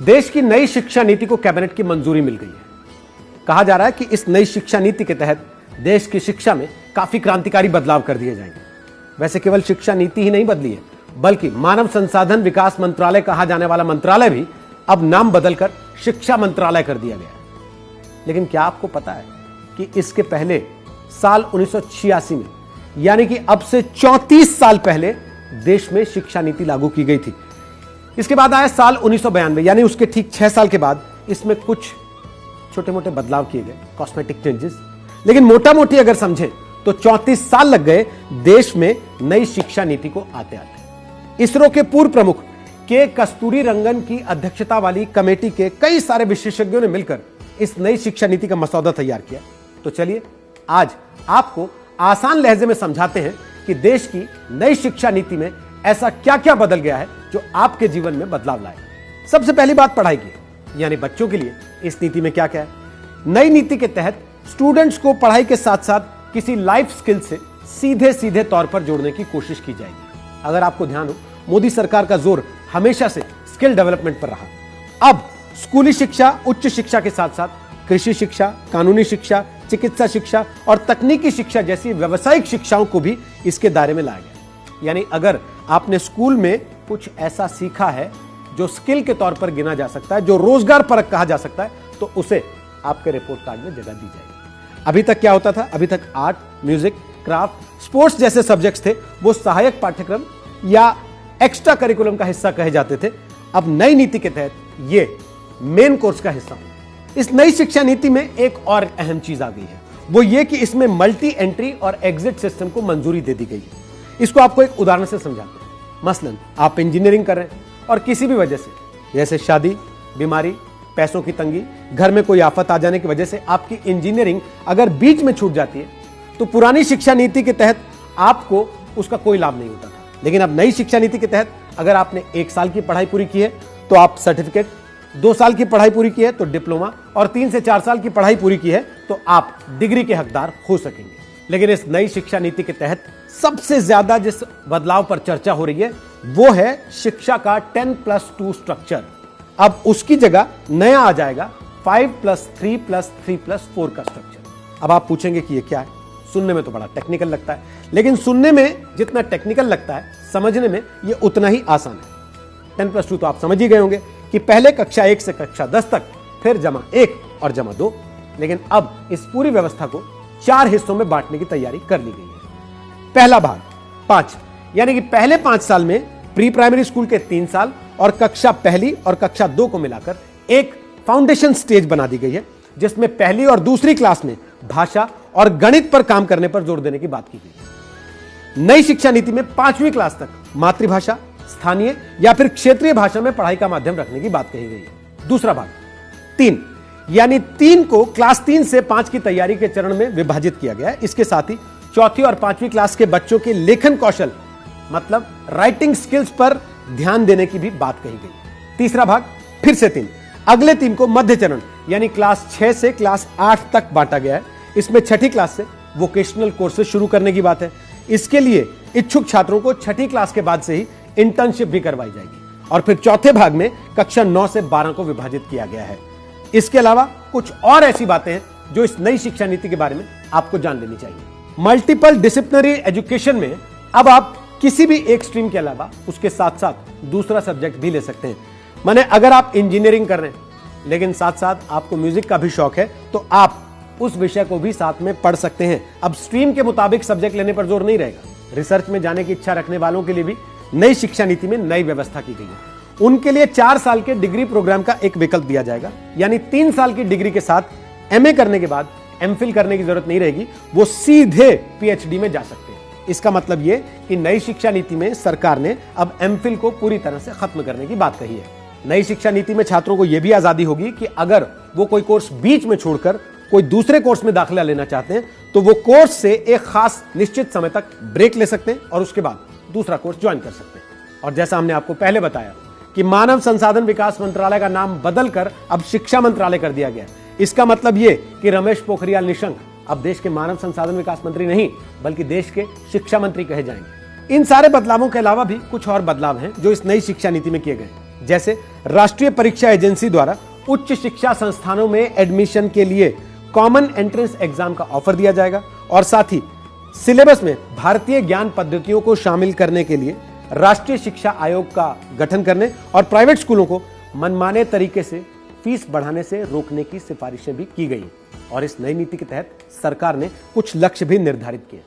देश की नई शिक्षा नीति को कैबिनेट की मंजूरी मिल गई है। कहा जा रहा है कि इस नई शिक्षा नीति के तहत देश की शिक्षा में काफी क्रांतिकारी बदलाव कर दिए जाएंगे। वैसे केवल शिक्षा नीति ही नहीं बदली है, बल्कि मानव संसाधन विकास मंत्रालय कहा जाने वाला मंत्रालय भी अब नाम बदलकर शिक्षा मंत्रालय कर दिया गया है। लेकिन क्या आपको पता है कि इसके पहले साल 1986 में, यानी कि अब से 34 साल पहले देश में शिक्षा नीति लागू की गई थी। इसके बाद आया साल 1992, यानी उसके ठीक 6 साल के बाद इसमें कुछ छोटे मोटे बदलाव किए गए, कॉस्मेटिक चेंजेस। लेकिन मोटा मोटी अगर समझें तो 34 साल लग गए देश में नई शिक्षा नीति को आते आते। इसरो के पूर्व प्रमुख के कस्तूरी रंगन की अध्यक्षता वाली कमेटी के कई सारे विशेषज्ञों ने मिलकर इस नई शिक्षा नीति का मसौदा तैयार किया। तो चलिए आज आपको आसान लहजे में समझाते हैं कि देश की नई शिक्षा नीति में ऐसा क्या क्या बदल गया है जो आपके जीवन में बदलाव लाए। सबसे पहली बात पढ़ाई की, यानी बच्चों के लिए इस नीति में क्या क्या है। नई नीति के तहत स्टूडेंट्स को पढ़ाई के साथ साथ किसी लाइफ स्किल से सीधे सीधे तौर पर जोड़ने की कोशिश की जाएगी। अगर आपको ध्यान हो, मोदी सरकार का जोर हमेशा से स्किल डेवलपमेंट पर रहा। अब स्कूली शिक्षा, उच्च शिक्षा के साथ साथ कृषि शिक्षा, कानूनी शिक्षा, चिकित्सा शिक्षा और तकनीकी शिक्षा जैसी व्यावसायिक शिक्षाओं को भी इसके दायरे में लाया गया। यानी अगर आपने स्कूल में कुछ ऐसा सीखा है जो स्किल के तौर पर गिना जा सकता है, जो रोजगार परक कहा जा सकता है, तो उसे आपके रिपोर्ट कार्ड में जगह दी जाएगी। अभी तक क्या होता था? अभी तक आर्ट, म्यूजिक, क्राफ्ट, स्पोर्ट्स जैसे सब्जेक्ट्स थे, वो सहायक पाठ्यक्रम या एक्स्ट्रा करिकुलम का हिस्सा कहे जाते थे। अब नई नीति के तहत ये मेन कोर्स का हिस्सा होंगे। इस नई शिक्षा नीति में एक और अहम चीज आ गई है, वो ये कि इसमें मल्टी एंट्री और एग्जिट सिस्टम को मंजूरी दे दी गई है। इसको आपको एक उदाहरण से समझाते हैं। मसलन आप इंजीनियरिंग कर रहे हैं और किसी भी वजह से, जैसे शादी, बीमारी, पैसों की तंगी, घर में कोई आफत आ जाने की वजह से आपकी इंजीनियरिंग अगर बीच में छूट जाती है, तो पुरानी शिक्षा नीति के तहत आपको उसका कोई लाभ नहीं होता था। लेकिन अब नई शिक्षा नीति के तहत अगर आपने 1 साल की पढ़ाई पूरी की है तो आप सर्टिफिकेट, 2 साल की पढ़ाई पूरी की है तो डिप्लोमा, और 3 से 4 साल की पढ़ाई पूरी की है तो आप डिग्री के हकदार हो सकेंगे। लेकिन इस नई शिक्षा नीति के तहत सबसे ज्यादा जिस बदलाव पर चर्चा हो रही है वो है शिक्षा का 10+2 स्ट्रक्चर। अब उसकी जगह नया आ जाएगा 5+3+3+4 का स्ट्रक्चर। अब आप पूछेंगे कि ये क्या है? सुनने में तो बड़ा टेक्निकल लगता है, लेकिन सुनने में जितना टेक्निकल लगता है, समझने में ये उतना ही आसान है। 10+2 तो आप समझ ही गए होंगे कि पहले कक्षा 1 से कक्षा 10 तक, फिर जमा 1 और जमा 2। लेकिन अब इस पूरी व्यवस्था को 4 हिस्सों में बांटने की तैयारी कर ली गई है। पहला भाग 5, यानी कि पहले 5 साल में प्री प्राइमरी स्कूल के 3 साल और कक्षा 1 और कक्षा 2 को मिलाकर एक फाउंडेशन स्टेज बना दी गई है, जिसमें पहली और दूसरी क्लास में भाषा और गणित पर काम करने पर जोर देने की बात की गई है। नई शिक्षा नीति में 5वीं क्लास तक मातृभाषा, स्थानीय या फिर क्षेत्रीय भाषा में पढ़ाई का माध्यम रखने की बात कही गई है। दूसरा भाग 3, यानी 3 को क्लास 3 से 5 की तैयारी के चरण में विभाजित किया गया है। इसके साथ ही 4वीं और 5वीं क्लास के बच्चों के लेखन कौशल, मतलब राइटिंग स्किल्स पर ध्यान देने की भी बात कही गई। तीसरा भाग फिर से 3, अगले 3 को मध्य चरण यानी क्लास 6 से क्लास 8 तक बांटा गया है। इसमें 6ठी क्लास से वोकेशनल कोर्सेज शुरू करने की बात है। इसके लिए इच्छुक छात्रों को 6ठी क्लास के बाद से ही इंटर्नशिप भी करवाई जाएगी। और फिर चौथे भाग में कक्षा 9 से 12 को विभाजित किया गया है। इसके अलावा कुछ और ऐसी बातें हैं जो इस नई शिक्षा नीति के बारे में आपको जान लेनी चाहिए। मल्टीपल डिसिप्लिनरी एजुकेशन में अब आप किसी भी एक स्ट्रीम के अलावा उसके साथ साथ दूसरा सब्जेक्ट भी ले सकते हैं। माने अगर आप इंजीनियरिंग कर रहे हैं लेकिन साथ साथ आपको म्यूजिक का भी शौक है, तो आप उस विषय को भी साथ में पढ़ सकते हैं। अब स्ट्रीम के मुताबिक सब्जेक्ट लेने पर जोर नहीं रहेगा। रिसर्च में जाने की इच्छा रखने वालों के लिए भी नई शिक्षा नीति में नई व्यवस्था की गई है। उनके लिए 4 साल के डिग्री प्रोग्राम का एक विकल्प दिया जाएगा, यानी 3 साल की डिग्री के साथ एमए करने के बाद एमफिल करने की जरूरत नहीं रहेगी, वो सीधे पीएचडी में जा सकते हैं। इसका मतलब ये कि नई शिक्षा नीति में सरकार ने अब एमफिल को पूरी तरह से खत्म करने की बात कही है। नई शिक्षा नीति में छात्रों को यह भी आजादी होगी कि अगर वो कोई कोर्स बीच में छोड़कर कोई दूसरे कोर्स में दाखिला लेना चाहते हैं तो वो कोर्स से एक खास निश्चित समय तक ब्रेक ले सकते हैं और उसके बाद दूसरा कोर्स ज्वाइन कर सकते हैं। और जैसा हमने आपको पहले बताया कि मानव संसाधन विकास मंत्रालय का नाम बदलकर अब शिक्षा मंत्रालय कर दिया गया। इसका मतलब ये कि रमेश पोखरियाल निशंक अब देश के मानव संसाधन विकास मंत्री नहीं बल्कि देश के शिक्षा मंत्री कहे जाएंगे। इन सारे बदलावों के अलावा भी कुछ और बदलाव हैं जो इस नई शिक्षा नीति में किए गए। जैसे राष्ट्रीय परीक्षा एजेंसी द्वारा उच्च शिक्षा संस्थानों में एडमिशन के लिए कॉमन एंट्रेंस एग्जाम का ऑफर दिया जाएगा और साथ ही सिलेबस में भारतीय ज्ञान पद्धतियों को शामिल करने के लिए राष्ट्रीय शिक्षा आयोग का गठन करने और प्राइवेट स्कूलों को मनमाने तरीके से फीस बढ़ाने से रोकने की सिफारिशें भी की गई और इस नई नीति के तहत सरकार ने कुछ लक्ष्य भी निर्धारित किए।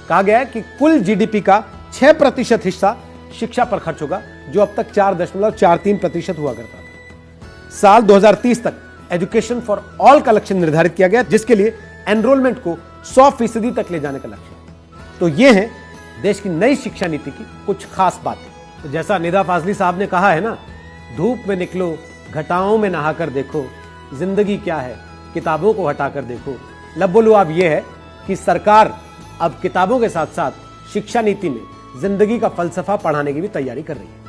कहा गया है कि कुल जीडीपी का 6% हिस्सा शिक्षा पर खर्च होगा, जो अब तक 4.43% हुआ करता था। साल 2030 तक एजुकेशन फॉर ऑल का लक्ष्य निर्धारित किया गया, जिसके लिए एनरोलमेंट को 100% तक ले जाने का लक्ष्य है। तो ये है देश की नई शिक्षा नीति की कुछ खास बातें। तो जैसा निदा फाजली साहब ने कहा है ना, धूप में निकलो, घटाओं में नहाकर देखो, जिंदगी क्या है किताबों को हटाकर देखो। लब्बोलू अब यह है कि सरकार अब किताबों के साथ साथ शिक्षा नीति में जिंदगी का फलसफा पढ़ाने की भी तैयारी कर रही है।